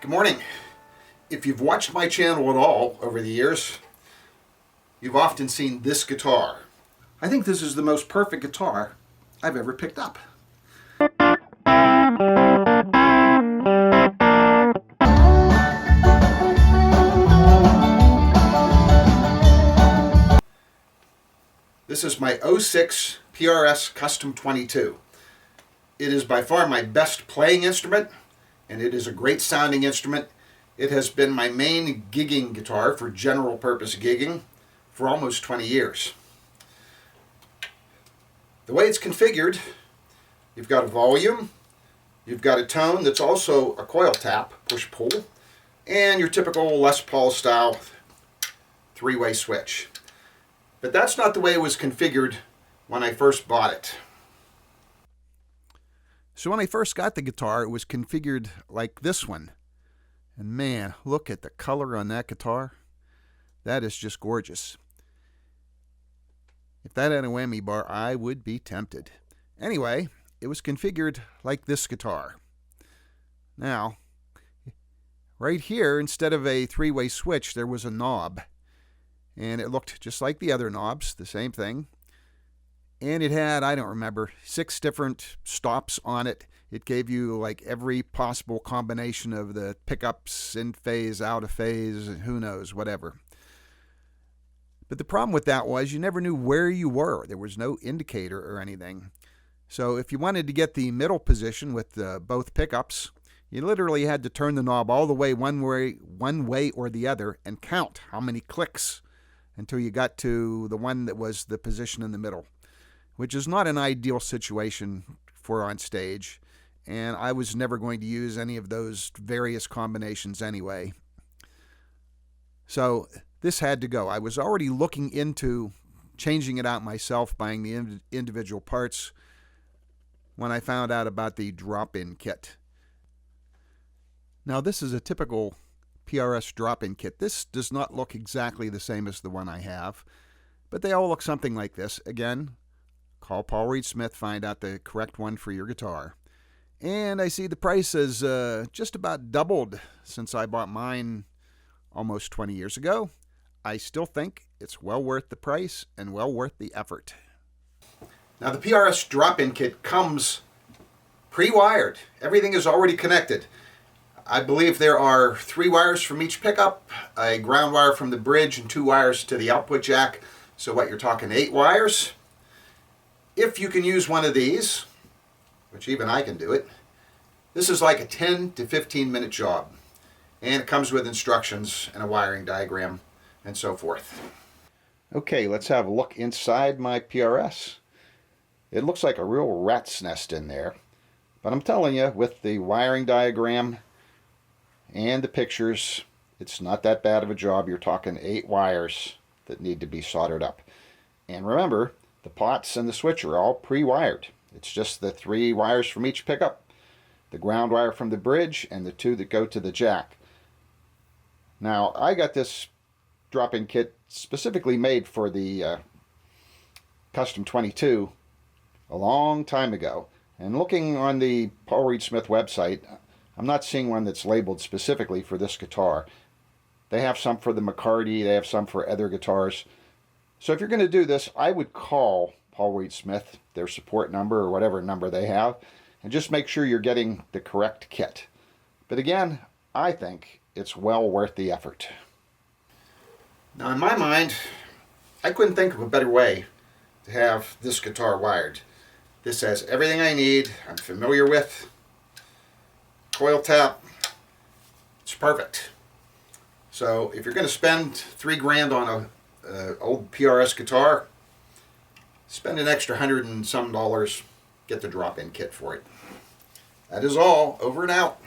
Good morning. If you've watched my channel at all over the years, you've often seen this guitar. I think this is the most perfect guitar I've ever picked up. This is my 06 PRS Custom 22. It is by far my best playing instrument, and it is a great sounding instrument. It has been my main gigging guitar for general purpose gigging for almost 20 years. The way it's configured, you've got a volume, you've got a tone that's also a coil tap, push-pull, and your typical Les Paul style three-way switch. But that's not the way it was configured when I first bought it. So when I first got the guitar, it was configured like this one. And man, look at the color on that guitar. That is just gorgeous. If that had a whammy bar, I would be tempted. Anyway, it was configured like this guitar. Now, right here, instead of a three-way switch, there was a knob. And it looked just like the other knobs, the same thing. And it had, I don't remember, 6 different stops on it. It gave you like every possible combination of the pickups, in phase, out of phase, who knows, whatever. But the problem with that was you never knew where you were. There was no indicator or anything. So if you wanted to get the middle position with both pickups, you literally had to turn the knob all the way one way or the other and count how many clicks until you got to the one that was the position in the middle, which is not an ideal situation for on stage, and I was never going to use any of those various combinations anyway. So this had to go. I was already looking into changing it out myself, buying the individual parts, when I found out about the drop-in kit. Now this is a typical PRS drop-in kit. This does not look exactly the same as the one I have, but they all look something like this. Again, call Paul Reed Smith, find out the correct one for your guitar. And I see the price has just about doubled since I bought mine almost 20 years ago. I still think it's well worth the price and well worth the effort. Now the PRS drop-in kit comes pre-wired. Everything is already connected. I believe there are 3 wires from each pickup, a ground wire from the bridge, and 2 wires to the output jack. So what, you're talking 8 wires? If you can use one of these, which even I can do it, this is like a 10 to 15 minute job. And it comes with instructions and a wiring diagram and so forth. Okay, let's have a look inside my PRS. It looks like a real rat's nest in there. But I'm telling you, with the wiring diagram and the pictures, it's not that bad of a job. You're talking 8 wires that need to be soldered up. And remember, the pots and the switch are all pre-wired. It's just the 3 wires from each pickup, the ground wire from the bridge, and the 2 that go to the jack. Now, I got this drop-in kit specifically made for the Custom 22 a long time ago. And looking on the Paul Reed Smith website, I'm not seeing one that's labeled specifically for this guitar. They have some for the McCarty, they have some for other guitars. So if you're going to do this, I would call Paul Reed Smith, their support number or whatever number they have, and just make sure you're getting the correct kit. But again, I think it's well worth the effort. Now in my mind, I couldn't think of a better way to have this guitar wired. This has everything I need, I'm familiar with. Coil tap, it's perfect. So if you're going to spend $3 grand on a old PRS guitar, spend an extra $100 and some, get the drop-in kit for it. That is all. Over and out.